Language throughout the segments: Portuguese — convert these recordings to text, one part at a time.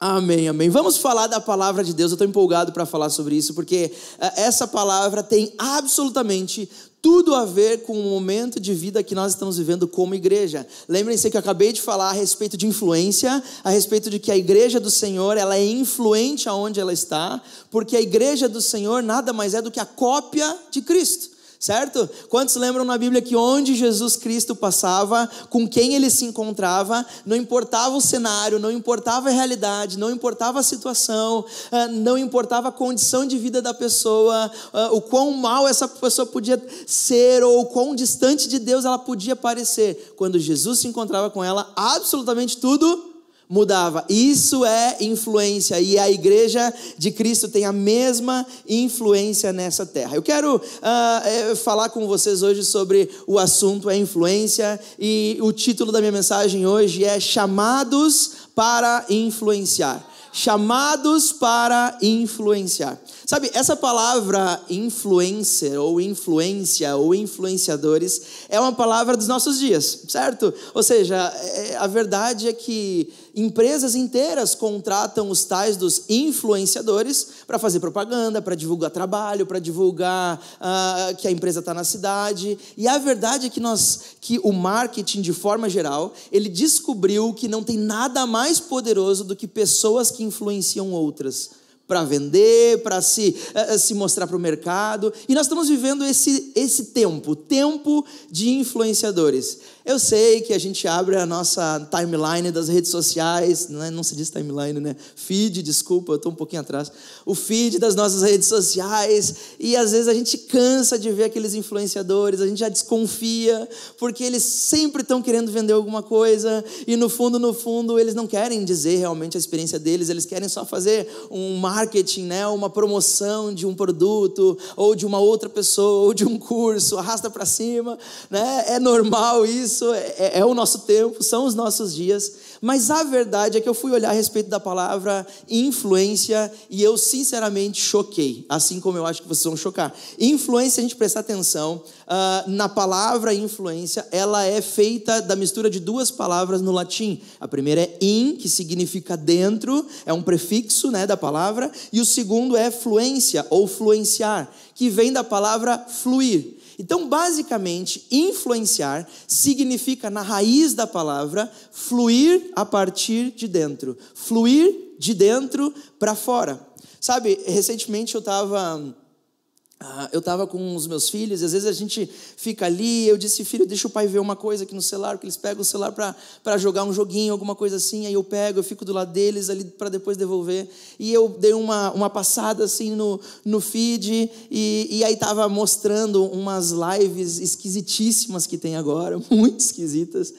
Amém, amém. Vamos falar da palavra de Deus. Eu estou empolgado para falar sobre isso, porque essa palavra tem absolutamente tudo a ver com o momento de vida que nós estamos vivendo como igreja. Lembrem-se que eu acabei de falar a respeito de influência, a respeito de que a igreja do Senhor, ela é influente aonde ela está, porque a igreja do Senhor nada mais é do que a cópia de Cristo. Certo? Quantos lembram na Bíblia que onde Jesus Cristo passava, com quem ele se encontrava, não importava o cenário, não importava a realidade, não importava a situação, não importava a condição de vida da pessoa, o quão mal essa pessoa podia ser ou o quão distante de Deus ela podia parecer. Quando Jesus se encontrava com ela, absolutamente tudo mudava. Isso é influência, e a igreja de Cristo tem a mesma influência nessa terra. Eu quero falar com vocês hoje sobre o assunto é influência, e o título da minha mensagem hoje é Chamados para Influenciar. Chamados para influenciar. Sabe, essa palavra influencer, ou influência, ou influenciadores, é uma palavra dos nossos dias, certo? Ou seja, a verdade é que empresas inteiras contratam os tais dos influenciadores para fazer propaganda, para divulgar trabalho, para divulgar que a empresa está na cidade. E a verdade é que o marketing, de forma geral, ele descobriu que não tem nada mais poderoso do que pessoas que influenciam outras para vender, para se mostrar para o mercado. E nós estamos vivendo esse tempo de influenciadores. Eu sei que a gente abre a nossa timeline das redes sociais, não se diz timeline, né? Feed, desculpa, eu estou um pouquinho atrás. O feed das nossas redes sociais, e às vezes a gente cansa de ver aqueles influenciadores, a gente já desconfia, porque eles sempre estão querendo vender alguma coisa, e no fundo, eles não querem dizer realmente a experiência deles, eles querem só fazer um marketing, né? Uma promoção de um produto, ou de uma outra pessoa, ou de um curso, arrasta para cima, né? É normal isso. É o nosso tempo, são os nossos dias, mas a verdade é que eu fui olhar a respeito da palavra influência e eu sinceramente choquei, assim como eu acho que vocês vão chocar. Influência, a gente prestar atenção, na palavra influência, ela é feita da mistura de duas palavras no latim. A primeira é in, que significa dentro, é um prefixo, né, da palavra, e o segundo é fluência ou fluenciar, que vem da palavra fluir. Então, basicamente, influenciar significa, na raiz da palavra, fluir a partir de dentro. Fluir de dentro para fora. Sabe, recentemente eu estava com os meus filhos, e às vezes a gente fica ali, eu disse, filho, deixa o pai ver uma coisa aqui no celular, porque eles pegam o celular para jogar um joguinho, alguma coisa assim, aí eu pego, eu fico do lado deles ali para depois devolver, e eu dei uma passada assim no feed, e aí estava mostrando umas lives esquisitíssimas que tem agora, muito esquisitas,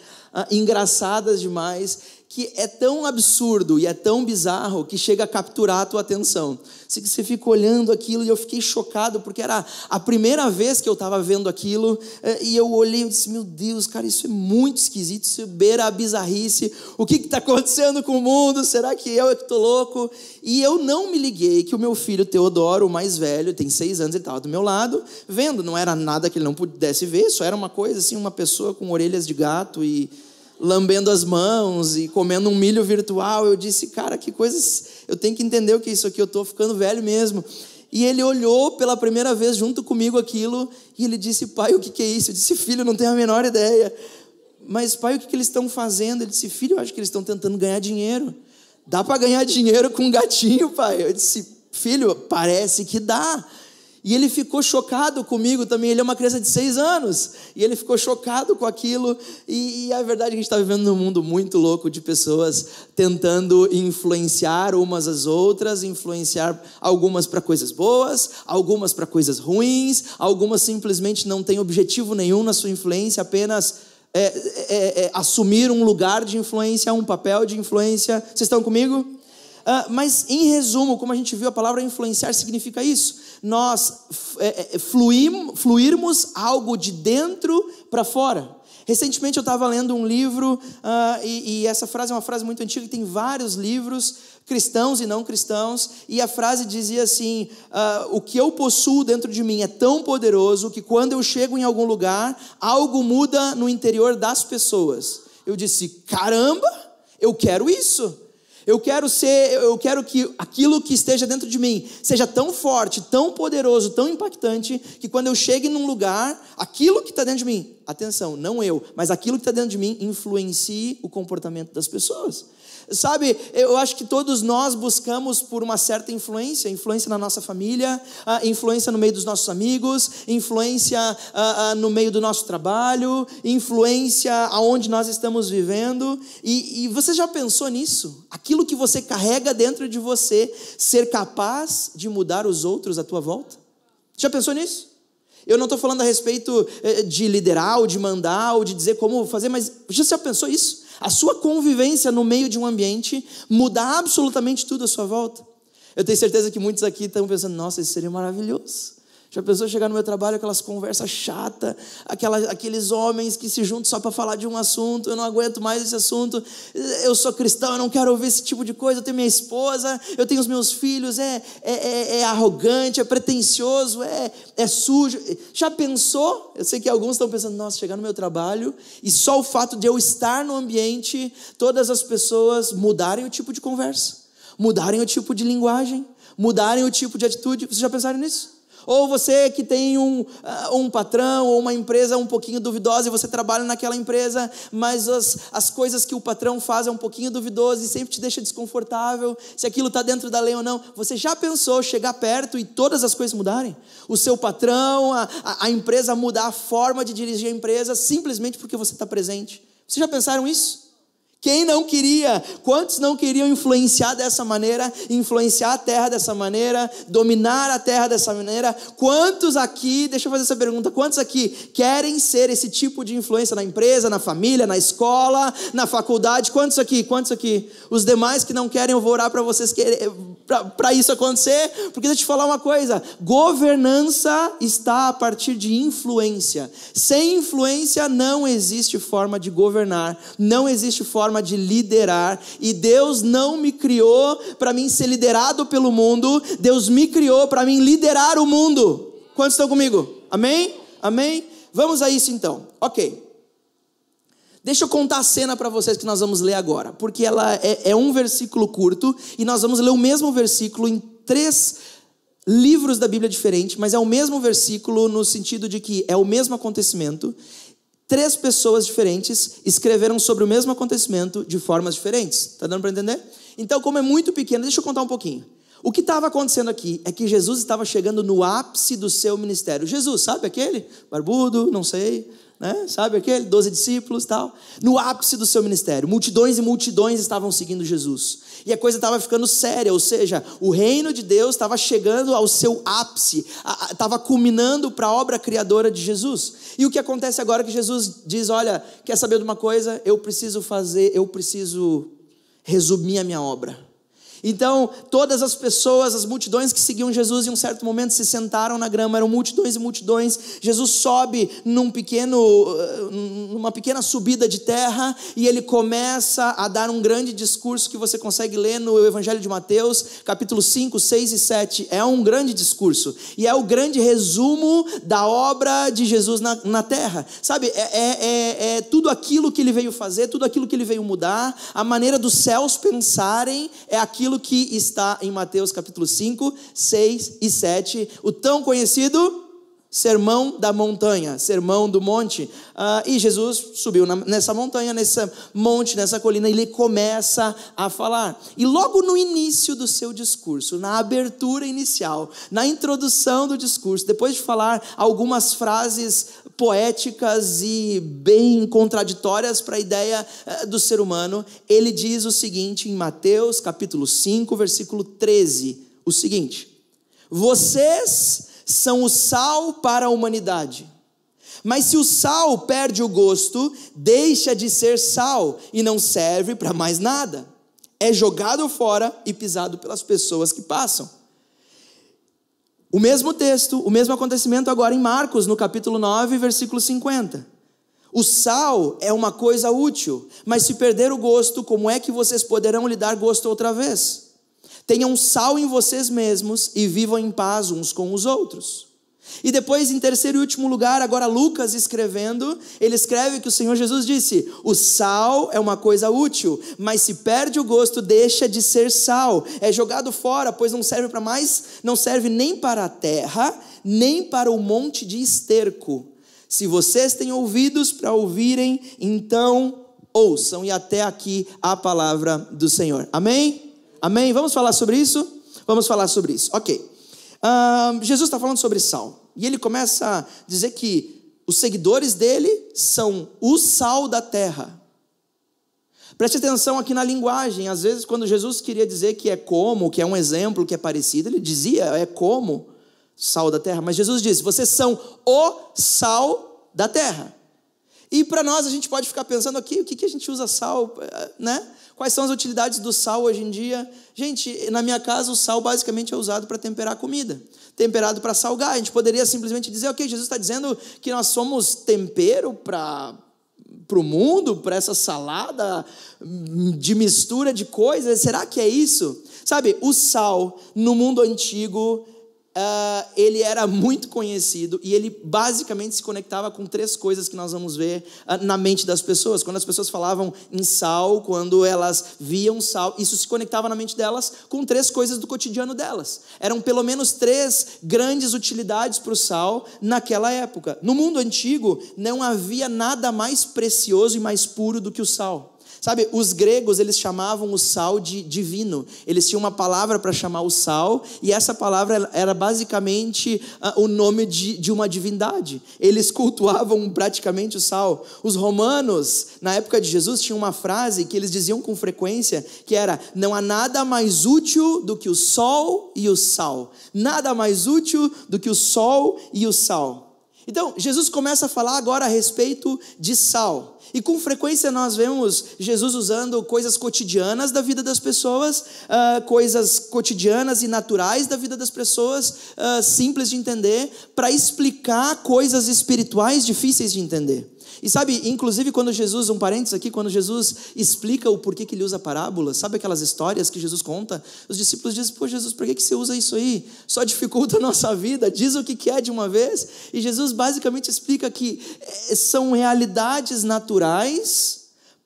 engraçadas demais, que é tão absurdo e é tão bizarro que chega a capturar a tua atenção. Você fica olhando aquilo e eu fiquei chocado, porque era a primeira vez que eu estava vendo aquilo, e eu olhei e disse, meu Deus, cara, isso é muito esquisito, isso beira a bizarrice, o que está acontecendo com o mundo, será que eu que estou louco? E eu não me liguei que o meu filho Teodoro, o mais velho, tem 6 anos, ele estava do meu lado, vendo, não era nada que ele não pudesse ver, só era uma coisa assim, uma pessoa com orelhas de gato e lambendo as mãos e comendo um milho virtual. Eu disse, cara, que coisas, eu tenho que entender o que é isso aqui, eu estou ficando velho mesmo. E ele olhou pela primeira vez junto comigo aquilo, e ele disse, pai, o que é isso? Eu disse, filho, não tenho a menor ideia. Mas pai, o que eles estão fazendo? Ele disse, filho, eu acho que eles estão tentando ganhar dinheiro. Dá para ganhar dinheiro com um gatinho, pai? Eu disse, filho, parece que dá. E ele ficou chocado comigo também, ele é uma criança de 6 anos, e ele ficou chocado com aquilo, e a verdade é que a gente está vivendo num mundo muito louco de pessoas tentando influenciar umas às outras, influenciar algumas para coisas boas, algumas para coisas ruins, algumas simplesmente não têm objetivo nenhum na sua influência, apenas assumir um lugar de influência, um papel de influência. Vocês estão comigo? Mas em resumo, como a gente viu, a palavra influenciar significa isso. Nós fluirmos algo de dentro para fora. Recentemente eu estava lendo um livro, e essa frase é uma frase muito antiga, que tem vários livros, cristãos e não cristãos, e a frase dizia assim, o que eu possuo dentro de mim é tão poderoso que quando eu chego em algum lugar, algo muda no interior das pessoas. Eu disse, caramba, eu quero isso. Eu quero que aquilo que esteja dentro de mim seja tão forte, tão poderoso, tão impactante, que quando eu chegue num lugar, aquilo que está dentro de mim, atenção, não eu, mas aquilo que está dentro de mim, influencie o comportamento das pessoas. Sabe, eu acho que todos nós buscamos por uma certa influência na nossa família, influência no meio dos nossos amigos, influência no meio do nosso trabalho, influência aonde nós estamos vivendo, e você já pensou nisso? Aquilo que você carrega dentro de você, ser capaz de mudar os outros à tua volta? Já pensou nisso? Eu não estou falando a respeito de liderar, ou de mandar, ou de dizer como fazer, mas já pensou isso? A sua convivência no meio de um ambiente muda absolutamente tudo à sua volta. Eu tenho certeza que muitos aqui estão pensando, nossa, isso seria maravilhoso. Já pensou chegar no meu trabalho, aquelas conversas chatas, aqueles homens que se juntam só para falar de um assunto, eu não aguento mais esse assunto, eu sou cristão, eu não quero ouvir esse tipo de coisa, eu tenho minha esposa, eu tenho os meus filhos, é arrogante, é pretensioso, é sujo. Já pensou? Eu sei que alguns estão pensando, nossa, chegar no meu trabalho, e só o fato de eu estar no ambiente, todas as pessoas mudarem o tipo de conversa, mudarem o tipo de linguagem, mudarem o tipo de atitude. Vocês já pensaram nisso? Ou você que tem um patrão ou uma empresa um pouquinho duvidosa e você trabalha naquela empresa, mas as coisas que o patrão faz é um pouquinho duvidoso e sempre te deixa desconfortável, se aquilo está dentro da lei ou não. Você já pensou chegar perto e todas as coisas mudarem? O seu patrão, a empresa mudar a forma de dirigir a empresa simplesmente porque você está presente. Vocês já pensaram isso? Quem não queria? Quantos não queriam influenciar dessa maneira, influenciar a terra dessa maneira, dominar a terra dessa maneira? Quantos aqui, deixa eu fazer essa pergunta, quantos aqui querem ser esse tipo de influência na empresa, na família, na escola, na faculdade? Quantos aqui? Os demais que não querem, eu vou orar para vocês para isso acontecer, porque deixa eu te falar uma coisa, governança está a partir de influência. Sem influência não existe forma de governar, não existe forma de liderar, e Deus não me criou para mim ser liderado pelo mundo, Deus me criou para mim liderar o mundo. Quantos estão comigo? Amém? Amém? Vamos a isso então. Ok. Deixa eu contar a cena para vocês que nós vamos ler agora, porque ela é um versículo curto, e nós vamos ler o mesmo versículo em 3 livros da Bíblia diferentes, mas é o mesmo versículo no sentido de que é o mesmo acontecimento. 3 pessoas diferentes escreveram sobre o mesmo acontecimento de formas diferentes. Está dando para entender? Então, como é muito pequeno, deixa eu contar um pouquinho. O que estava acontecendo aqui é que Jesus estava chegando no ápice do seu ministério. Jesus, sabe aquele? Barbudo, não sei, né? Sabe aquele? 12 discípulos e tal. No ápice do seu ministério. Multidões e multidões estavam seguindo Jesus. E a coisa estava ficando séria, ou seja, o reino de Deus estava chegando ao seu ápice, estava culminando para a obra criadora de Jesus. E o que acontece agora é que Jesus diz, olha, quer saber de uma coisa? Eu preciso resumir a minha obra. Então, todas as pessoas, as multidões que seguiam Jesus, em um certo momento se sentaram na grama, eram multidões e multidões. Jesus sobe numa pequena subida de terra, e ele começa a dar um grande discurso que você consegue ler no Evangelho de Mateus, capítulo 5, 6 e 7. É um grande discurso, e é o grande resumo da obra de Jesus na terra. Sabe, é tudo aquilo que ele veio fazer, tudo aquilo que ele veio mudar, a maneira dos céus pensarem, é aquilo que está em Mateus capítulo 5, 6 e 7, o tão conhecido Sermão da Montanha, Sermão do Monte. E Jesus subiu nessa montanha, nesse monte, nessa colina, e ele começa a falar. E logo no início do seu discurso, na abertura inicial, na introdução do discurso, depois de falar algumas frases poéticas e bem contraditórias para a ideia do ser humano, ele diz o seguinte em Mateus capítulo 5, versículo 13, o seguinte: vocês são o sal para a humanidade, mas se o sal perde o gosto, deixa de ser sal e não serve para mais nada, é jogado fora e pisado pelas pessoas que passam. O mesmo texto, o mesmo acontecimento agora em Marcos, no capítulo 9, versículo 50. O sal é uma coisa útil, mas se perder o gosto, como é que vocês poderão lhe dar gosto outra vez? Tenham sal em vocês mesmos e vivam em paz uns com os outros. E depois, em terceiro e último lugar, agora Lucas escrevendo, ele escreve que o Senhor Jesus disse: o sal é uma coisa útil, mas se perde o gosto, deixa de ser sal, é jogado fora, pois não serve para mais, não serve nem para a terra, nem para o monte de esterco. Se vocês têm ouvidos para ouvirem, então ouçam. E até aqui a palavra do Senhor. Amém? Amém? Vamos falar sobre isso? Vamos falar sobre isso. Ok. Jesus está falando sobre sal. E ele começa a dizer que os seguidores dele são o sal da terra. Preste atenção aqui na linguagem. Às vezes, quando Jesus queria dizer que é como, que é um exemplo, que é parecido, ele dizia é como sal da terra. Mas Jesus diz: vocês são o sal da terra. E para nós, a gente pode ficar pensando aqui, o que a gente usa sal, né? Quais são as utilidades do sal hoje em dia? Gente, na minha casa o sal basicamente é usado para temperar comida, temperado para salgar. A gente poderia simplesmente dizer, ok, Jesus está dizendo que nós somos tempero para o mundo, para essa salada de mistura de coisas. Será que é isso? Sabe, o sal no mundo antigo, ele era muito conhecido e ele basicamente se conectava com três coisas que nós vamos ver na mente das pessoas. Quando as pessoas falavam em sal, quando elas viam sal, isso se conectava na mente delas com três coisas do cotidiano delas. Eram pelo menos três grandes utilidades para o sal naquela época. No mundo antigo não havia nada mais precioso e mais puro do que o sal. Sabe, os gregos, eles chamavam o sal de divino. Eles tinham uma palavra para chamar o sal, e essa palavra era basicamente o nome de uma divindade. Eles cultuavam praticamente o sal. Os romanos, na época de Jesus, tinham uma frase que eles diziam com frequência, que era: não há nada mais útil do que o sol e o sal. Nada mais útil do que o sol e o sal. Então, Jesus começa a falar agora a respeito de sal. E com frequência nós vemos Jesus usando coisas cotidianas da vida das pessoas, coisas cotidianas e naturais da vida das pessoas, simples de entender, para explicar coisas espirituais difíceis de entender. E sabe, inclusive quando Jesus, um parênteses aqui, quando Jesus explica o porquê que ele usa parábolas, sabe aquelas histórias que Jesus conta? Os discípulos dizem: pô, Jesus, por que você usa isso aí? Só dificulta a nossa vida, diz o que é de uma vez. E Jesus basicamente explica que são realidades naturais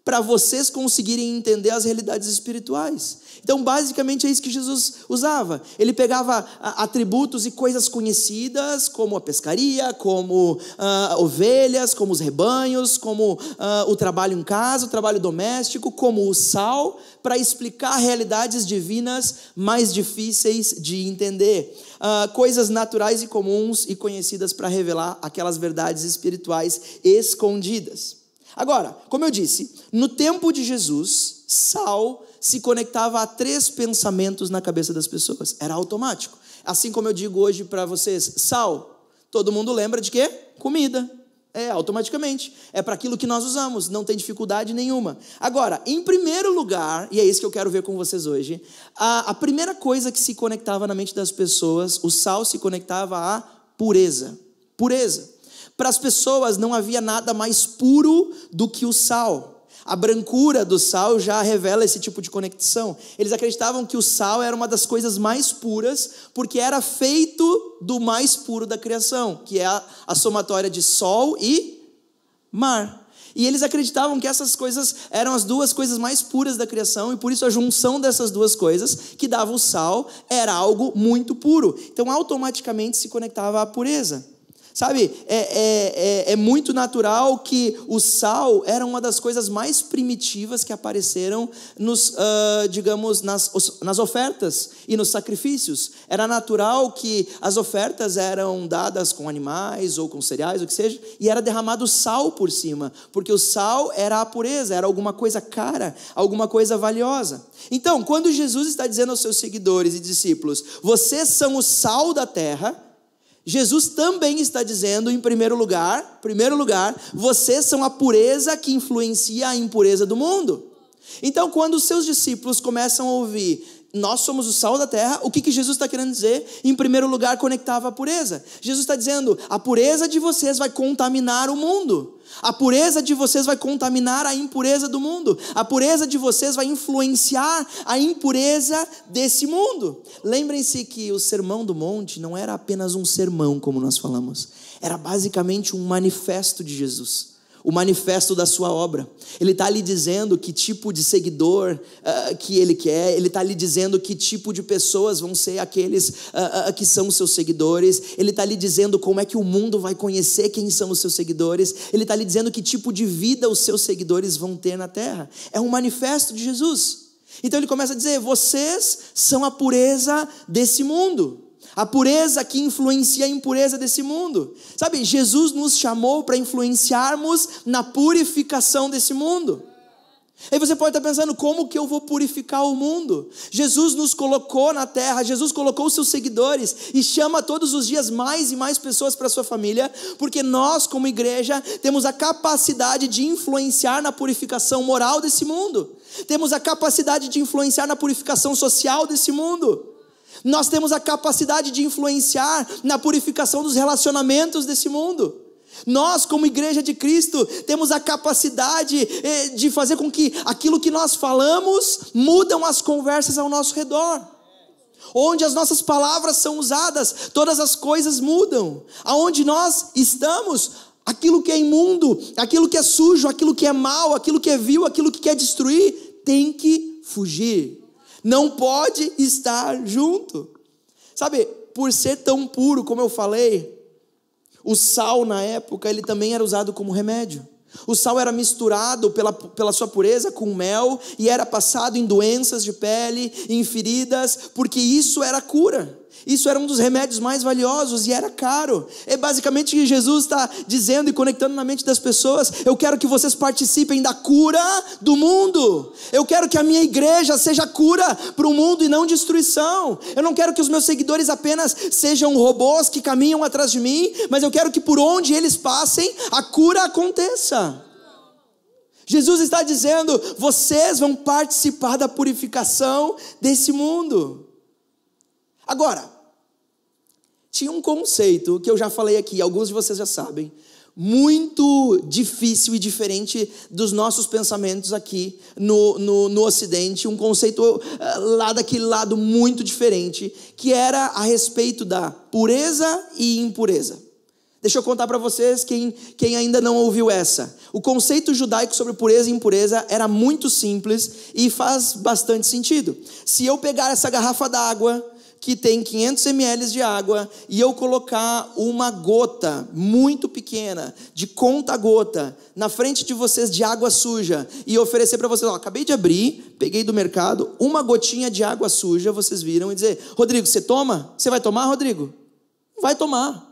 para vocês conseguirem entender as realidades espirituais. Então, basicamente é isso que Jesus usava. Ele pegava atributos e coisas conhecidas, como a pescaria, como ovelhas, como os rebanhos, como o trabalho em casa, o trabalho doméstico, como o sal, para explicar realidades divinas mais difíceis de entender. Coisas naturais e comuns e conhecidas para revelar aquelas verdades espirituais escondidas. Agora, como eu disse, no tempo de Jesus, sal se conectava a três pensamentos na cabeça das pessoas. Era automático. Assim como eu digo hoje para vocês, sal, todo mundo lembra de quê? Comida. Automaticamente. É para aquilo que nós usamos, não tem dificuldade nenhuma. Agora, em primeiro lugar, e é isso que eu quero ver com vocês hoje, a primeira coisa que se conectava na mente das pessoas, o sal se conectava à pureza. Pureza. Para as pessoas não havia nada mais puro do que o sal. A brancura do sal já revela esse tipo de conexão. Eles acreditavam que o sal era uma das coisas mais puras, porque era feito do mais puro da criação, que é a somatória de sol e mar. E eles acreditavam que essas coisas eram as duas coisas mais puras da criação, e por isso a junção dessas duas coisas, que dava o sal, era algo muito puro. Então automaticamente se conectava à pureza. Sabe, é muito natural que o sal era uma das coisas mais primitivas que apareceram nas ofertas e nos sacrifícios. Era natural que as ofertas eram dadas com animais ou com cereais, o que seja, e era derramado sal por cima, porque o sal era a pureza, era alguma coisa cara, alguma coisa valiosa. Então, quando Jesus está dizendo aos seus seguidores e discípulos: vocês são o sal da terra, Jesus também está dizendo, em primeiro lugar, vocês são a pureza que influencia a impureza do mundo. Então, quando os seus discípulos começam a ouvir: nós somos o sal da terra. O que Jesus está querendo dizer? Em primeiro lugar, conectava a pureza. Jesus está dizendo, a pureza de vocês vai contaminar o mundo. A pureza de vocês vai contaminar a impureza do mundo. A pureza de vocês vai influenciar a impureza desse mundo. Lembrem-se que o Sermão do Monte não era apenas um sermão, como nós falamos. Era basicamente um manifesto de Jesus. O manifesto da sua obra. Ele está lhe dizendo que tipo de seguidor que ele quer. Ele está lhe dizendo que tipo de pessoas vão ser aqueles que são os seus seguidores. Ele está lhe dizendo como é que o mundo vai conhecer quem são os seus seguidores. Ele está lhe dizendo que tipo de vida os seus seguidores vão ter na terra. É um manifesto de Jesus. Então ele começa a dizer, vocês são a pureza desse mundo. A pureza que influencia a impureza desse mundo. Sabe, Jesus nos chamou para influenciarmos na purificação desse mundo. Aí você pode estar pensando, como que eu vou purificar o mundo? Jesus nos colocou na terra, Jesus colocou os seus seguidores e chama todos os dias mais e mais pessoas para a sua família, porque nós como igreja temos a capacidade de influenciar na purificação moral desse mundo. Temos a capacidade de influenciar na purificação social desse mundo. Nós temos a capacidade de influenciar na purificação dos relacionamentos desse mundo. Nós, como igreja de Cristo, temos a capacidade de fazer com que aquilo que nós falamos mudam as conversas ao nosso redor. Onde as nossas palavras são usadas, todas as coisas mudam. Aonde nós estamos, aquilo que é imundo, aquilo que é sujo, aquilo que é mau, aquilo que é vil, aquilo que quer destruir, tem que fugir. Não pode estar junto. Sabe, por ser tão puro, como eu falei, o sal na época, ele também era usado como remédio. O sal era misturado pela sua pureza com mel e era passado em doenças de pele, em feridas, porque isso era cura. Isso era um dos remédios mais valiosos e era caro. É basicamente o que Jesus está dizendo e conectando na mente das pessoas. Eu quero que vocês participem da cura do mundo. Eu quero que a minha igreja seja cura para o mundo e não destruição. Eu não quero que os meus seguidores apenas sejam robôs que caminham atrás de mim, mas eu quero que por onde eles passem, a cura aconteça. Jesus está dizendo, vocês vão participar da purificação desse mundo. Agora, tinha um conceito que eu já falei aqui, alguns de vocês já sabem, muito difícil e diferente dos nossos pensamentos aqui no Ocidente, um conceito lá daquele lado muito diferente, que era a respeito da pureza e impureza. Deixa eu contar para vocês, quem ainda não ouviu essa. O conceito judaico sobre pureza e impureza era muito simples e faz bastante sentido. Se eu pegar essa garrafa d'água, que tem 500 ml de água, e eu colocar uma gota muito pequena, de conta-gota, na frente de vocês de água suja, e oferecer para vocês, acabei de abrir, peguei do mercado, uma gotinha de água suja, vocês viram, e dizer, Rodrigo, você toma? Você vai tomar, Rodrigo? Vai tomar.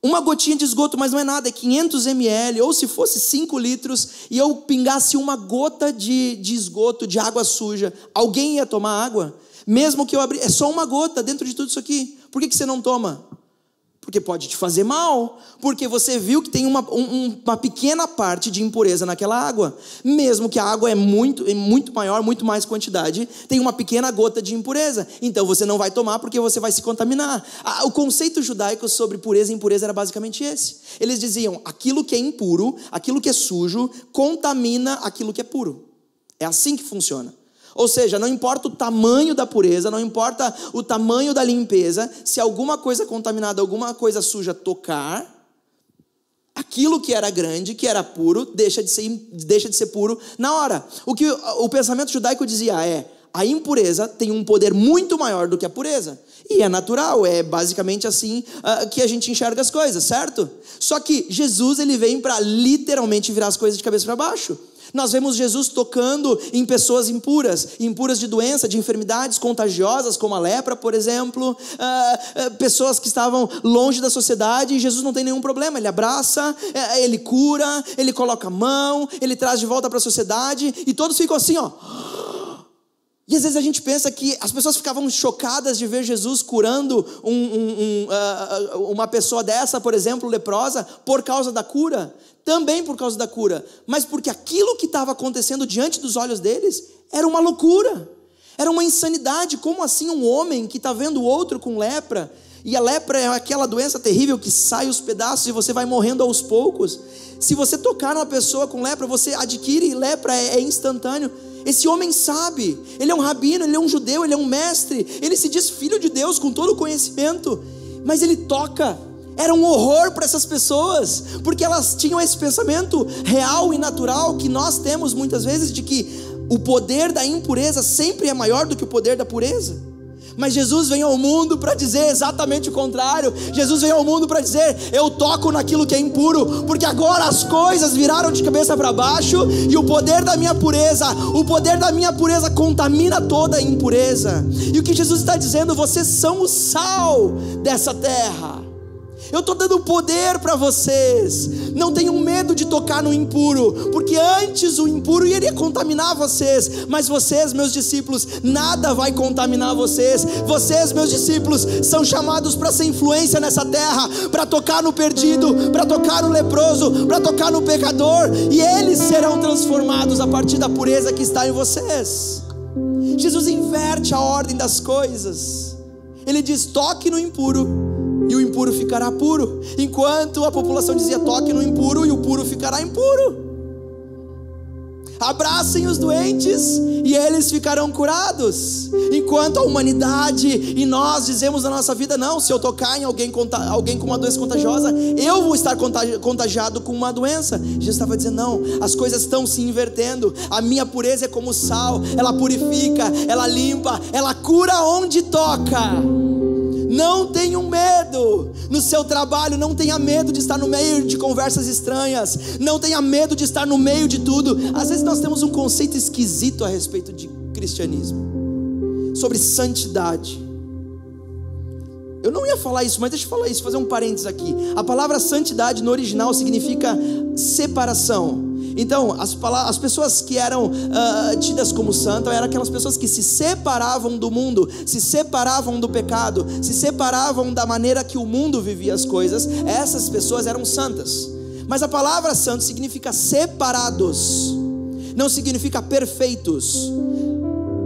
Uma gotinha de esgoto, mas não é nada, é 500 ml, ou se fosse 5 litros, e eu pingasse uma gota de esgoto, de água suja, alguém ia tomar água? Mesmo que eu abrir, é só uma gota dentro de tudo isso aqui. Por que você não toma? Porque pode te fazer mal. Porque você viu que tem uma pequena parte de impureza naquela água. Mesmo que a água é muito maior, muito mais quantidade, tem uma pequena gota de impureza. Então você não vai tomar porque você vai se contaminar. O conceito judaico sobre pureza e impureza era basicamente esse. Eles diziam, aquilo que é impuro, aquilo que é sujo, contamina aquilo que é puro. É assim que funciona. Ou seja, não importa o tamanho da pureza, não importa o tamanho da limpeza, se alguma coisa contaminada, alguma coisa suja tocar, aquilo que era grande, que era puro, deixa de ser puro na hora. O que o pensamento judaico dizia é, a impureza tem um poder muito maior do que a pureza. E é natural, é basicamente assim que a gente enxerga as coisas, certo? Só que Jesus, ele vem para literalmente virar as coisas de cabeça para baixo. Nós vemos Jesus tocando em pessoas impuras de doença, de enfermidades contagiosas, como a lepra, por exemplo, pessoas que estavam longe da sociedade, e Jesus não tem nenhum problema, ele abraça, ele cura, ele coloca a mão, ele traz de volta para a sociedade, e todos ficam assim, ó. E às vezes a gente pensa que as pessoas ficavam chocadas de ver Jesus curando uma pessoa dessa, por exemplo, leprosa, por causa da cura, também por causa da cura, mas porque aquilo que estava acontecendo diante dos olhos deles era uma loucura, era uma uma insanidade. Como assim um homem que está vendo o outro com lepra, e a lepra é aquela doença terrível que sai os pedaços e você vai morrendo aos poucos. Se você tocar numa pessoa com lepra, você adquire lepra, é instantâneo. Esse homem sabe, ele é um rabino, ele é um judeu, ele é um mestre, ele se diz filho de Deus com todo o conhecimento, mas ele toca. Era um horror para essas pessoas, porque elas tinham esse pensamento real e natural que nós temos muitas vezes, de que o poder da impureza sempre é maior do que o poder da pureza. Mas Jesus veio ao mundo para dizer exatamente o contrário. Jesus veio ao mundo para dizer: eu toco naquilo que é impuro, porque agora as coisas viraram de cabeça para baixo, e o poder da minha pureza contamina toda a impureza. E o que Jesus está dizendo: vocês são o sal dessa terra. Eu estou dando poder para vocês. Não tenham medo de tocar no impuro, porque antes o impuro iria contaminar vocês, mas vocês, meus discípulos, nada vai contaminar vocês. Vocês, meus discípulos, são chamados para ser influência nessa terra, para tocar no perdido, para tocar no leproso, para tocar no pecador, e eles serão transformados a partir da pureza que está em vocês. Jesus inverte a ordem das coisas. Ele diz: toque no impuro e o impuro ficará puro, enquanto a população dizia: toque no impuro e o puro ficará impuro. Abracem os doentes e eles ficarão curados, enquanto a humanidade e nós dizemos na nossa vida: não, se eu tocar em alguém com uma doença contagiosa, eu vou estar contagiado com uma doença. Jesus estava dizendo: não, as coisas estão se invertendo. A minha pureza é como sal, ela purifica, ela limpa, ela cura onde toca. Não tenham medo no seu trabalho, não tenha medo de estar no meio de conversas estranhas, não tenha medo de estar no meio de tudo. Às vezes nós temos um conceito esquisito a respeito de cristianismo, sobre santidade. Eu não ia falar isso, mas deixa eu falar isso, fazer um parênteses aqui. A palavra santidade no original significa separação. Então, as pessoas que eram tidas como santas eram aquelas pessoas que se separavam do mundo, se separavam do pecado, se separavam da maneira que o mundo vivia as coisas. Essas pessoas eram santas. Mas a palavra santo significa separados, não significa perfeitos.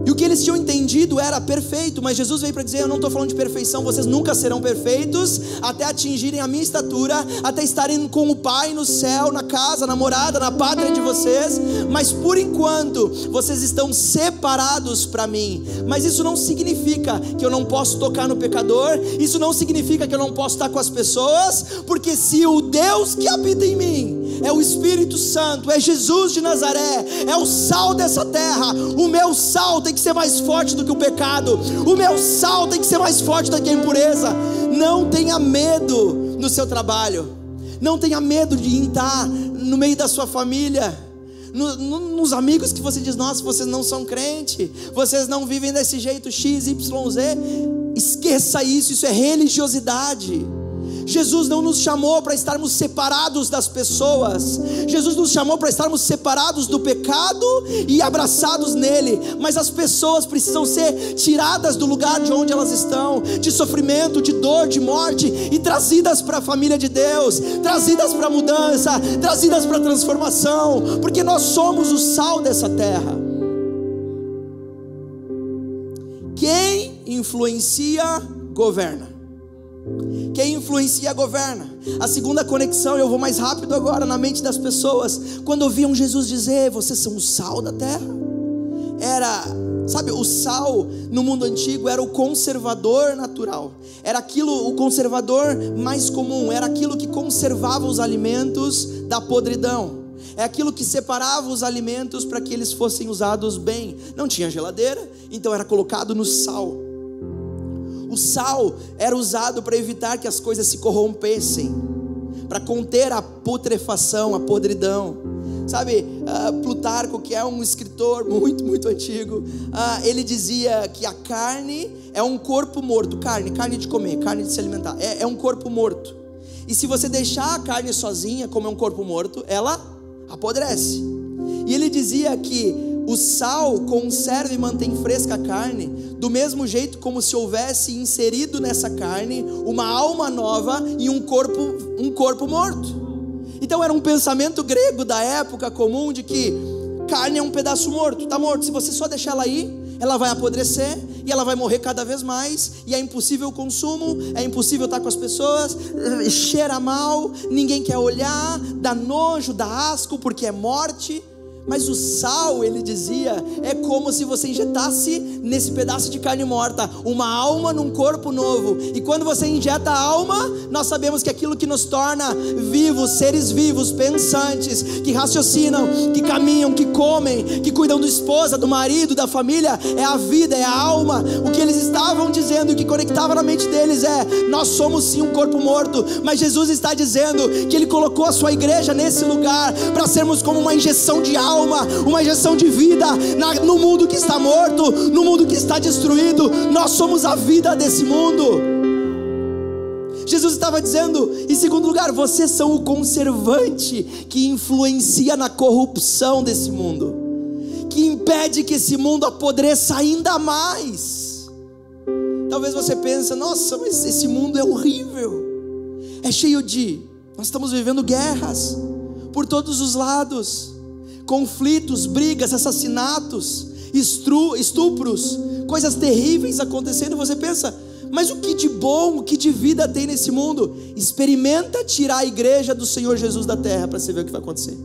E o que eles tinham entendido era perfeito, mas Jesus veio para dizer: eu não estou falando de perfeição, vocês nunca serão perfeitos até atingirem a minha estatura, até estarem com o Pai no céu, na casa, na morada, na pátria de vocês. Mas por enquanto vocês estão separados para mim. Mas isso não significa que eu não posso tocar no pecador, isso não significa que eu não posso estar com as pessoas, porque se o Deus que habita em mim é o Espírito Santo, é Jesus de Nazaré, é o sal dessa terra, o meu sal tem que ser mais forte do que o pecado, o meu sal tem que ser mais forte do que a impureza. Não tenha medo no seu trabalho, não tenha medo de estar no meio da sua família, nos amigos que você diz: nossa, vocês não são crente, vocês não vivem desse jeito XYZ. Esqueça isso, isso é religiosidade. Jesus não nos chamou para estarmos separados das pessoas. Jesus nos chamou para estarmos separados do pecado e abraçados nele. Mas as pessoas precisam ser tiradas do lugar de onde elas estão, de sofrimento, de dor, de morte, e trazidas para a família de Deus, trazidas para a mudança, trazidas para a transformação, porque nós somos o sal dessa terra. Quem influencia, governa. Quem influencia, governa. A segunda conexão, eu vou mais rápido agora na mente das pessoas, quando ouviam Jesus dizer: vocês são o sal da terra. Sabe, o sal no mundo antigo era o conservador natural, era o conservador mais comum, era aquilo que conservava os alimentos da podridão, é aquilo que separava os alimentos para que eles fossem usados bem. Não tinha geladeira, então era colocado no sal. O sal era usado para evitar que as coisas se corrompessem, para conter a putrefação, a podridão. Sabe, Plutarco, que é um escritor muito, muito antigo, ele dizia que a carne é um corpo morto. Carne de comer, carne de se alimentar, é um corpo morto. E se você deixar a carne sozinha, como é um corpo morto, ela apodrece. E ele dizia que o sal conserva e mantém fresca a carne, do mesmo jeito como se houvesse inserido nessa carne uma alma nova e um corpo morto. Então era um pensamento grego da época comum de que carne é um pedaço morto, está morto. Se você só deixar ela aí, ela vai apodrecer e ela vai morrer cada vez mais, e é impossível o consumo, é impossível estar com as pessoas, cheira mal, ninguém quer olhar, dá nojo, dá asco, porque é morte. Mas o sal, ele dizia, é como se você injetasse nesse pedaço de carne morta uma alma num corpo novo. E quando você injeta a alma, nós sabemos que aquilo que nos torna vivos, seres vivos, pensantes, que raciocinam, que caminham, que comem, que cuidam da esposa, do marido, da família, é a vida, é a alma. O que eles estavam dizendo e o que conectava na mente deles é: nós somos sim um corpo morto, mas Jesus está dizendo que Ele colocou a sua igreja nesse lugar para sermos como uma injeção de alma, uma injeção de vida no mundo que está morto, no mundo que está destruído. Nós somos a vida desse mundo. Jesus estava dizendo, em segundo lugar, vocês são o conservante que influencia na corrupção desse mundo, que impede que esse mundo apodreça ainda mais. Talvez você pense: nossa, mas esse mundo é horrível, é cheio de... nós estamos vivendo guerras por todos os lados, conflitos, brigas, assassinatos, estupros, coisas terríveis acontecendo. E você pensa: mas o que de bom, o que de vida tem nesse mundo? Experimenta tirar a igreja do Senhor Jesus da terra para você ver o que vai acontecer.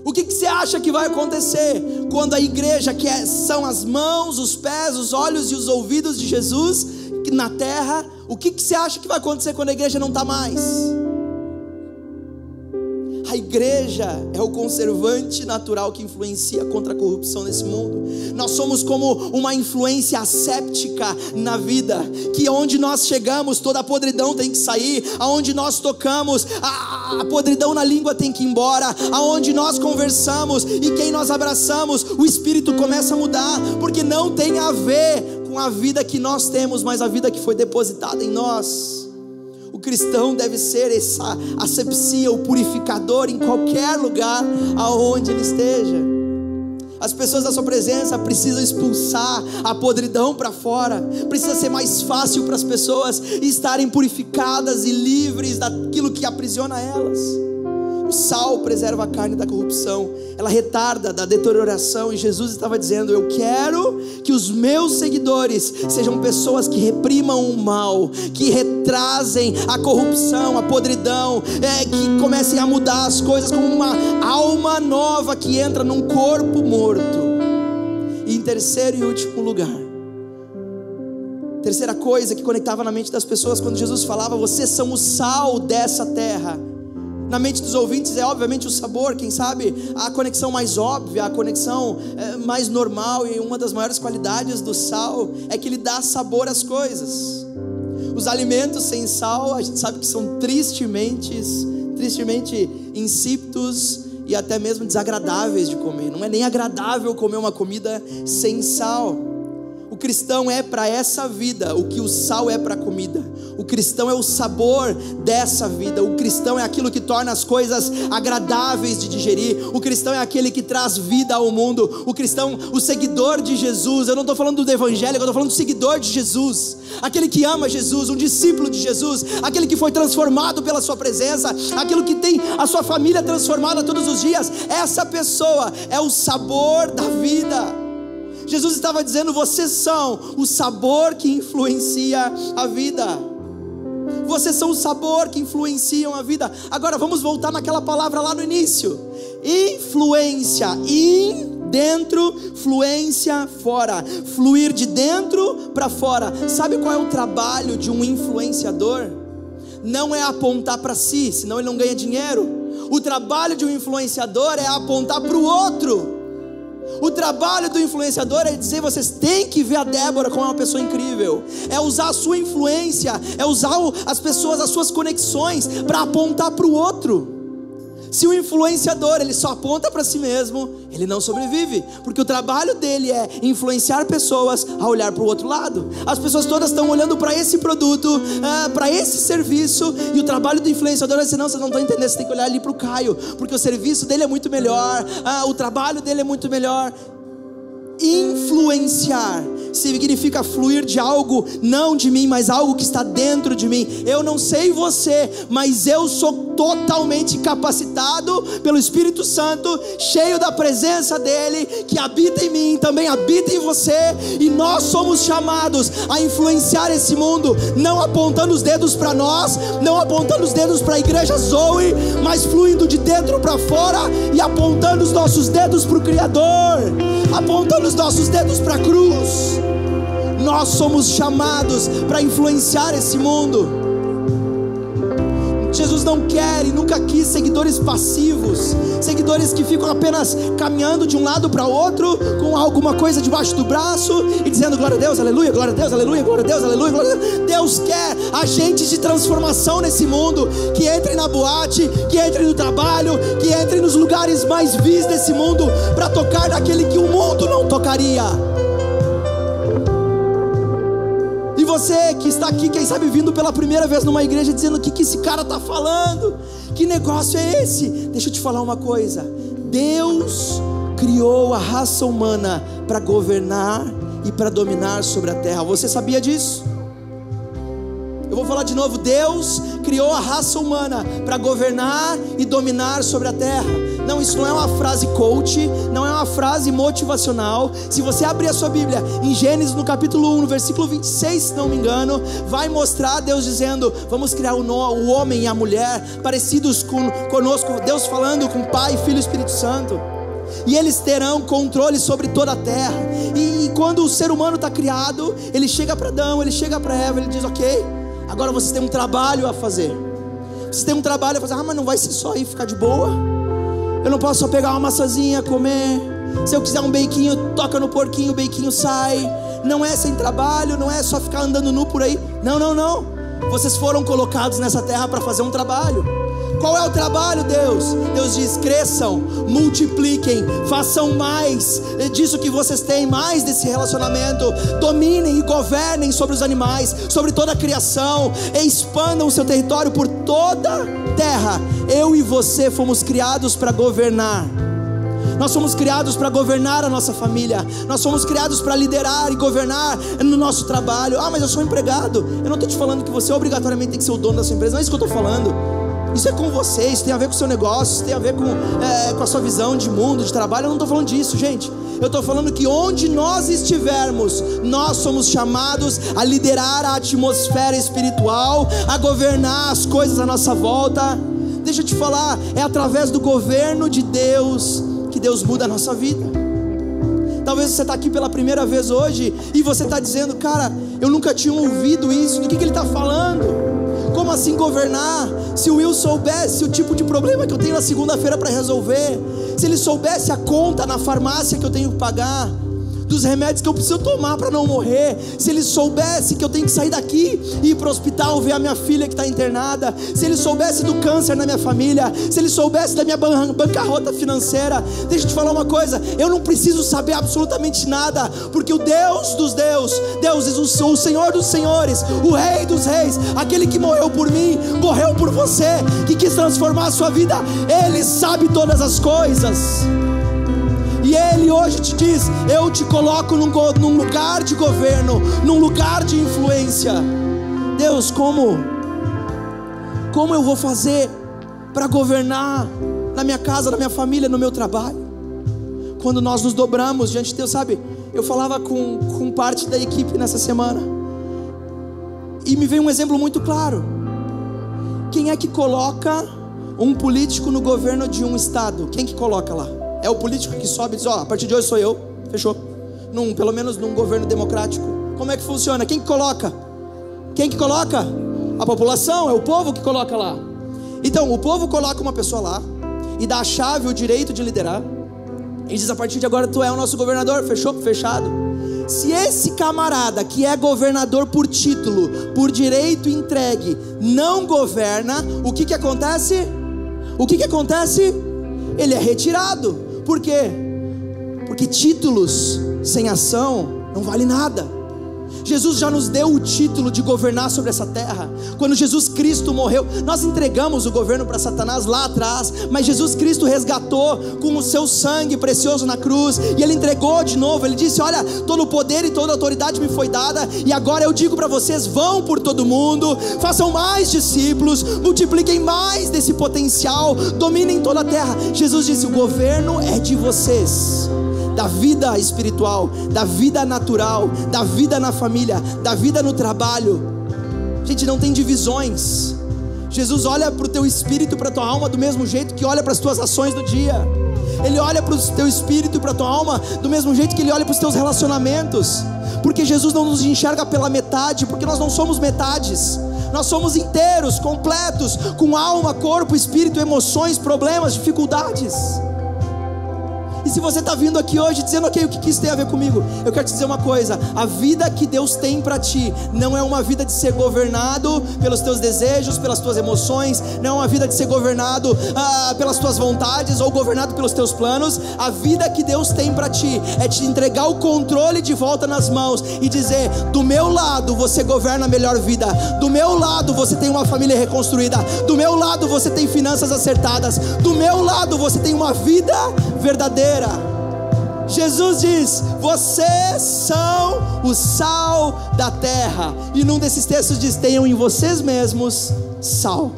O que você acha que vai acontecer quando a igreja, que são as mãos, os pés, os olhos e os ouvidos de Jesus na terra, o que você acha que vai acontecer quando a igreja não está mais? A igreja é o conservante natural que influencia contra a corrupção nesse mundo. Nós somos como uma influência asséptica na vida, que onde nós chegamos, toda a podridão tem que sair. Aonde nós tocamos, a podridão na língua tem que ir embora. Aonde nós conversamos e quem nós abraçamos, o espírito começa a mudar, porque não tem a ver com a vida que nós temos, mas a vida que foi depositada em nós. O cristão deve ser essa asepsia, o purificador em qualquer lugar aonde ele esteja. As pessoas da sua presença precisam expulsar a podridão para fora. Precisa ser mais fácil para as pessoas estarem purificadas e livres daquilo que aprisiona elas. O sal preserva a carne da corrupção, ela retarda da deterioração. E Jesus estava dizendo: eu quero que os meus seguidores sejam pessoas que reprimam o mal, que retrasem a corrupção, a podridão, que comecem a mudar as coisas como uma alma nova que entra num corpo morto. E em terceiro e último lugar, terceira coisa que conectava na mente das pessoas quando Jesus falava: vocês são o sal dessa terra. Na mente dos ouvintes é obviamente o sabor, quem sabe a conexão mais óbvia, a conexão mais normal. E uma das maiores qualidades do sal é que ele dá sabor às coisas. Os alimentos sem sal, a gente sabe que são tristemente insípidos e até mesmo desagradáveis de comer. Não é nem agradável comer uma comida sem sal. O cristão é para essa vida o que o sal é para a comida. O cristão é o sabor dessa vida. O cristão é aquilo que torna as coisas agradáveis de digerir. O cristão é aquele que traz vida ao mundo. O cristão, o seguidor de Jesus. Eu não estou falando do evangélico, eu estou falando do seguidor de Jesus. Aquele que ama Jesus, um discípulo de Jesus. Aquele que foi transformado pela sua presença. Aquele que tem a sua família transformada todos os dias. Essa pessoa é o sabor da vida. Jesus estava dizendo: vocês são o sabor que influencia a vida. Vocês são o sabor que influenciam a vida. Agora vamos voltar naquela palavra lá no início. Influência, dentro, fluência, fora. Fluir de dentro para fora. Sabe qual é o trabalho de um influenciador? Não é apontar para si, senão ele não ganha dinheiro. O trabalho de um influenciador é apontar para o outro. O trabalho do influenciador é dizer: vocês têm que ver a Débora como uma pessoa incrível. É usar a sua influência, é usar as pessoas, as suas conexões para apontar para o outro. Se o influenciador ele só aponta para si mesmo, ele não sobrevive, porque o trabalho dele é influenciar pessoas a olhar para o outro lado. As pessoas todas estão olhando para esse produto, para esse serviço, e o trabalho do influenciador é dizer: não, você não está entendendo, você tem que olhar ali para o Caio, porque o serviço dele é muito melhor, o trabalho dele é muito melhor. Influenciar significa fluir de algo, não de mim, mas algo que está dentro de mim. Eu não sei você, mas eu sou totalmente capacitado pelo Espírito Santo, cheio da presença dele, que habita em mim, também habita em você, e nós somos chamados a influenciar esse mundo, não apontando os dedos para nós, não apontando os dedos para a igreja Zoe, mas fluindo de dentro para fora e apontando os nossos dedos para o Criador, apontando os nossos dedos para a cruz. Nós somos chamados para influenciar esse mundo. Jesus não quer e nunca quis seguidores passivos, seguidores que ficam apenas caminhando de um lado para outro com alguma coisa debaixo do braço e dizendo glória a Deus, aleluia, glória a Deus, aleluia, glória a Deus, aleluia, glória a Deus. Deus quer agentes de transformação nesse mundo, que entrem na boate, que entrem no trabalho, que entrem nos lugares mais vis desse mundo, para tocar naquele que o mundo não tocaria. E você que está aqui, quem sabe vindo pela primeira vez numa igreja, dizendo o que esse cara está falando, que negócio é esse? Deixa eu te falar uma coisa: Deus criou a raça humana para governar e para dominar sobre a terra. Você sabia disso? Eu vou falar de novo: Deus criou a raça humana para governar e dominar sobre a terra. Não, isso não é uma frase coach, não é uma frase motivacional. Se você abrir a sua Bíblia em Gênesis no capítulo 1, no versículo 26, se não me engano, vai mostrar Deus dizendo: vamos criar o homem e a mulher parecidos conosco, Deus falando com Pai, Filho e Espírito Santo, e eles terão controle sobre toda a terra. E quando o ser humano está criado, ele chega para Adão, ele chega para Eva, ele diz: ok, agora vocês têm um trabalho a fazer. Vocês têm um trabalho a fazer. Ah, mas não vai ser só aí ficar de boa. Eu não posso só pegar uma maçãzinha, comer. Se eu quiser um beiquinho, toca no porquinho, o beiquinho sai. Não é sem trabalho, não é só ficar andando nu por aí. Não, não, não. Vocês foram colocados nessa terra para fazer um trabalho. Qual é o trabalho, Deus? Deus diz: cresçam, multipliquem, façam mais disso que vocês têm, mais desse relacionamento. Dominem e governem sobre os animais, sobre toda a criação, e expandam o seu território por toda a terra. Eu e você fomos criados para governar. Nós somos criados para governar a nossa família. Nós somos criados para liderar e governar no nosso trabalho. Ah, mas eu sou empregado. Eu não estou te falando que você obrigatoriamente tem que ser o dono da sua empresa. Não é isso que eu estou falando. Isso é com você, isso tem a ver com o seu negócio, isso tem a ver com a sua visão de mundo, de trabalho. Eu não estou falando disso, gente. Eu estou falando que onde nós estivermos, nós somos chamados a liderar a atmosfera espiritual, a governar as coisas à nossa volta. Deixa eu te falar, é através do governo de Deus que Deus muda a nossa vida. Talvez você está aqui pela primeira vez hoje e você está dizendo: cara, eu nunca tinha ouvido isso, do que ele está falando? Como assim governar? Se o Will soubesse o tipo de problema que eu tenho na segunda-feira para resolver, se ele soubesse a conta na farmácia que eu tenho que pagar, dos remédios que eu preciso tomar para não morrer, se ele soubesse que eu tenho que sair daqui e ir para o hospital ver a minha filha que está internada, se ele soubesse do câncer na minha família, se ele soubesse da minha bancarrota financeira. Deixa eu te falar uma coisa: eu não preciso saber absolutamente nada, porque o Deus dos deuses, o Senhor dos senhores, o Rei dos reis, aquele que morreu por mim, morreu por você, que quis transformar a sua vida, Ele sabe todas as coisas. E Ele hoje te diz: eu te coloco num lugar de governo, num lugar de influência. Deus, como eu vou fazer para governar na minha casa, na minha família, no meu trabalho? Quando nós nos dobramos diante de Deus, sabe? Eu falava com parte da equipe nessa semana, e me veio um exemplo muito claro. Quem é que coloca um político no governo de um estado? Quem que coloca lá? É o político que sobe e diz: ó, a partir de hoje sou eu, fechou. Pelo menos num governo democrático. Como é que funciona? Quem que coloca? Quem que coloca? A população, é o povo que coloca lá. Então, o povo coloca uma pessoa lá e dá a chave, o direito de liderar, e diz: a partir de agora tu é o nosso governador, fechou? Fechado. Se esse camarada que é governador por título, por direito entregue, não governa, o que acontece? O que acontece? Ele é retirado. Por quê? Porque títulos sem ação não vale nada. Jesus já nos deu o título de governar sobre essa terra. Quando Jesus Cristo morreu, nós entregamos o governo para Satanás lá atrás, mas Jesus Cristo resgatou com o seu sangue precioso na cruz, e Ele entregou de novo. Ele disse: olha, todo o poder e toda a autoridade me foi dada, e agora eu digo para vocês: vão por todo mundo, façam mais discípulos, multipliquem mais desse potencial, dominem toda a terra. Jesus disse: o governo é de vocês, da vida espiritual, da vida natural, da vida na família, da vida no trabalho. Gente, não tem divisões. Jesus olha para o teu espírito, para a tua alma do mesmo jeito que olha para as tuas ações do dia. Ele olha para o teu espírito e para a tua alma do mesmo jeito que Ele olha para os teus relacionamentos. Porque Jesus não nos enxerga pela metade, porque nós não somos metades. Nós somos inteiros, completos, com alma, corpo, espírito, emoções, problemas, dificuldades. E se você está vindo aqui hoje dizendo: ok, o que isso tem a ver comigo? Eu quero te dizer uma coisa: a vida que Deus tem para ti não é uma vida de ser governado pelos teus desejos, pelas tuas emoções, não é uma vida de ser governado pelas tuas vontades ou governado pelos teus planos. A vida que Deus tem para ti é te entregar o controle de volta nas mãos e dizer: do meu lado você governa a melhor vida, do meu lado você tem uma família reconstruída, do meu lado você tem finanças acertadas, do meu lado você tem uma vida verdadeira. Jesus diz: vocês são o sal da terra. E num desses textos diz: tenham em vocês mesmos sal.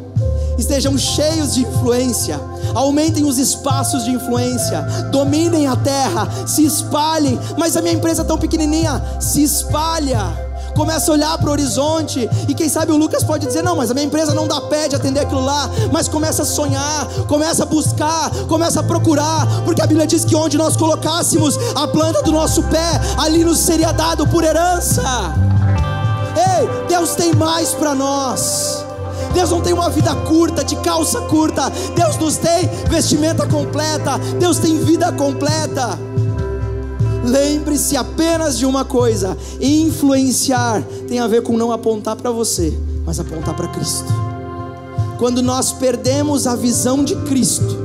Estejam cheios de influência, aumentem os espaços de influência, dominem a terra, se espalhem. Mas a minha empresa é tão pequenininha. Se espalha. Começa a olhar para o horizonte. E quem sabe o Lucas pode dizer: não, mas a minha empresa não dá pé de atender aquilo lá. Mas começa a sonhar, começa a buscar, começa a procurar, porque a Bíblia diz que onde nós colocássemos a planta do nosso pé, ali nos seria dado por herança. Ei, Deus tem mais para nós. Deus não tem uma vida curta, de calça curta. Deus nos tem vestimenta completa. Deus tem vida completa. Lembre-se apenas de uma coisa: influenciar tem a ver com não apontar para você, mas apontar para Cristo. Quando nós perdemos a visão de Cristo,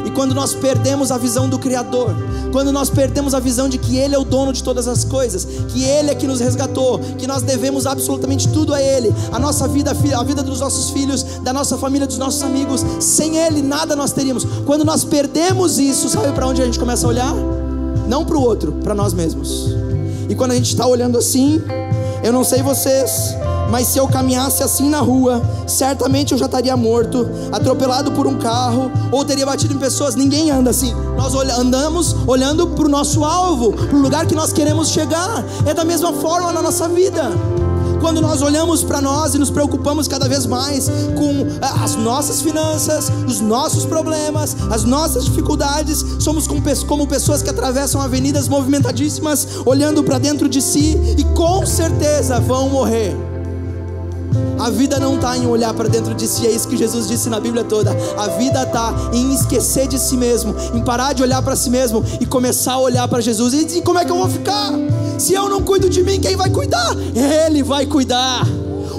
e quando nós perdemos a visão do Criador, quando nós perdemos a visão de que Ele é o dono de todas as coisas, que Ele é que nos resgatou, que nós devemos absolutamente tudo a Ele, a nossa vida, a vida dos nossos filhos, da nossa família, dos nossos amigos, sem Ele nada nós teríamos. Quando nós perdemos isso, sabe para onde a gente começa a olhar? Não para o outro, para nós mesmos. E quando a gente está olhando assim, eu não sei vocês, mas se eu caminhasse assim na rua, certamente eu já estaria morto, atropelado por um carro, ou teria batido em pessoas. Ninguém anda assim. Nós andamos olhando para o nosso alvo, para o lugar que nós queremos chegar. É da mesma forma na nossa vida. Quando nós olhamos para nós e nos preocupamos cada vez mais com as nossas finanças, os nossos problemas, as nossas dificuldades, somos como pessoas que atravessam avenidas movimentadíssimas, olhando para dentro de si, e com certeza vão morrer. A vida não está em olhar para dentro de si, é isso que Jesus disse na Bíblia toda. A vida está em esquecer de si mesmo, em parar de olhar para si mesmo e começar a olhar para Jesus. E como é que eu vou ficar? Se eu não cuido de mim, quem vai cuidar? Ele vai cuidar.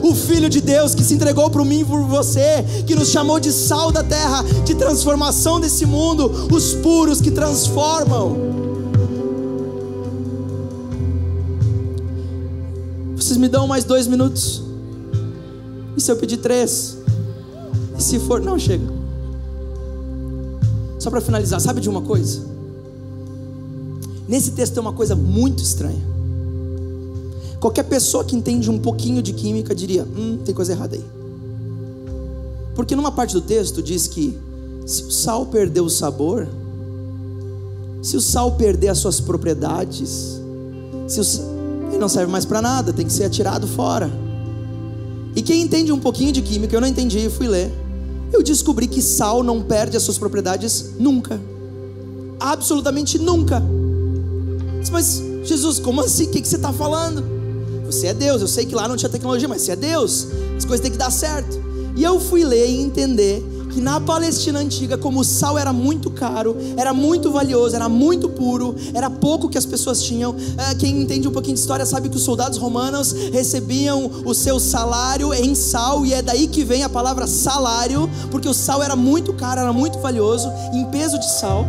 O Filho de Deus que se entregou por mim e por você, que nos chamou de sal da terra, de transformação desse mundo, os puros que transformam. Vocês me dão mais 2 minutos? E se eu pedir 3? E se for... Não, chega. Só para finalizar, sabe de uma coisa? Nesse texto tem uma coisa muito estranha. Qualquer pessoa que entende um pouquinho de química diria: tem coisa errada aí. Porque numa parte do texto diz que se o sal perder o sabor, se o sal perder as suas propriedades, ele não serve mais para nada, tem que ser atirado fora. E quem entende um pouquinho de química, eu não entendi e fui ler, eu descobri que sal não perde as suas propriedades nunca. Absolutamente nunca. Mas Jesus, como assim? O que você está falando? Você é Deus, eu sei que lá não tinha tecnologia, mas você é Deus, as coisas têm que dar certo. E eu fui ler e entender que na Palestina antiga, como o sal era muito caro, era muito valioso, era muito puro, era pouco que as pessoas tinham. Quem entende um pouquinho de história sabe que os soldados romanos recebiam o seu salário em sal, e é daí que vem a palavra salário, porque o sal era muito caro, era muito valioso, em peso de sal.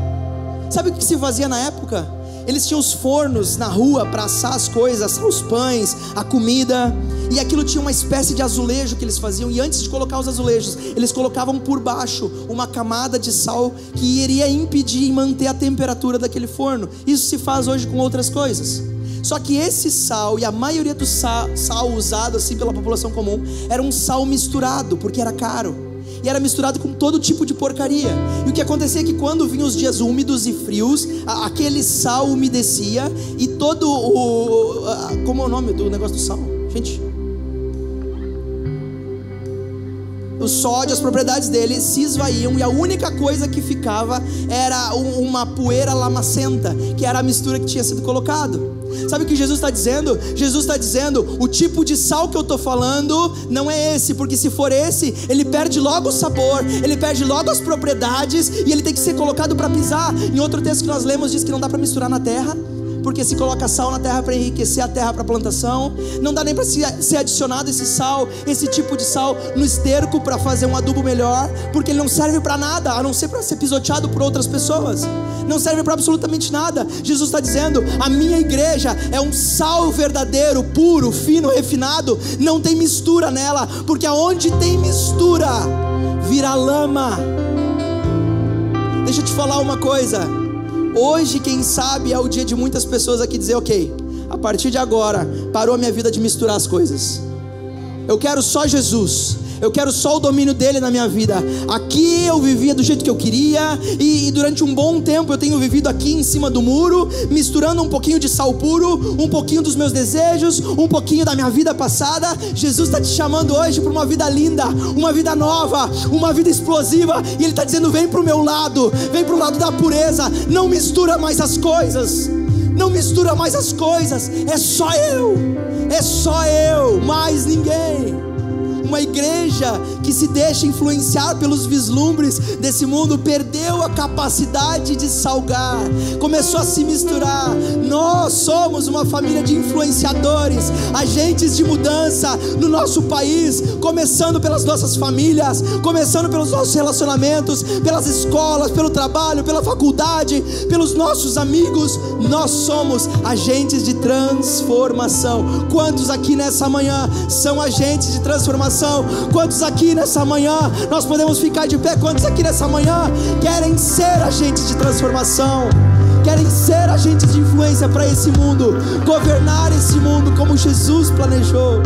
Sabe o que se fazia na época? Eles tinham os fornos na rua para assar as coisas, assar os pães, a comida. E aquilo tinha uma espécie de azulejo que eles faziam. E antes de colocar os azulejos, eles colocavam por baixo uma camada de sal que iria impedir e manter a temperatura daquele forno. Isso se faz hoje com outras coisas. Só que esse sal, e a maioria do sal usado assim pela população comum, era um sal misturado, porque era caro. E era misturado com todo tipo de porcaria. E o que acontecia é que quando vinham os dias úmidos e frios, aquele sal umedecia e todo o... como é o nome do negócio do sal? Gente... o sódio, as propriedades dele se esvaíam e a única coisa que ficava era uma poeira lamacenta, que era a mistura que tinha sido colocado. Sabe o que Jesus está dizendo? Jesus está dizendo, o tipo de sal que eu estou falando não é esse, porque se for esse, ele perde logo o sabor, ele perde logo as propriedades e ele tem que ser colocado para pisar. Em outro texto que nós lemos diz que não dá para misturar na terra, porque se coloca sal na terra para enriquecer a terra para plantação. Não dá nem para ser adicionado esse sal, esse tipo de sal no esterco para fazer um adubo melhor, porque ele não serve para nada, a não ser para ser pisoteado por outras pessoas. Não serve para absolutamente nada. Jesus está dizendo, a minha igreja é um sal verdadeiro, puro, fino, refinado. Não tem mistura nela, porque aonde tem mistura, vira lama. Deixa eu te falar uma coisa. Hoje, quem sabe, é o dia de muitas pessoas aqui dizer, ok, a partir de agora, parou a minha vida de misturar as coisas. Eu quero só Jesus. Eu quero só o domínio dele na minha vida. Aqui eu vivia do jeito que eu queria, e durante um bom tempo eu tenho vivido aqui em cima do muro, misturando um pouquinho de sal puro, um pouquinho dos meus desejos, um pouquinho da minha vida passada. Jesus está te chamando hoje para uma vida linda, uma vida nova, uma vida explosiva, e ele está dizendo, vem para o meu lado, vem para o lado da pureza. Não mistura mais as coisas, não mistura mais as coisas. É só eu, mais ninguém. Uma igreja que se deixa influenciar pelos vislumbres desse mundo perdeu a capacidade de salgar, começou a se misturar. Nós somos uma família de influenciadores, agentes de mudança no nosso país, começando pelas nossas famílias, começando pelos nossos relacionamentos, pelas escolas, pelo trabalho, pela faculdade, pelos nossos amigos. Nós somos agentes de transformação. Quantos aqui nessa manhã são agentes de transformação? Quantos aqui nessa manhã nós podemos ficar de pé? Quantos aqui nessa manhã querem ser agentes de transformação? Querem ser agentes de influência para esse mundo, governar esse mundo como Jesus planejou?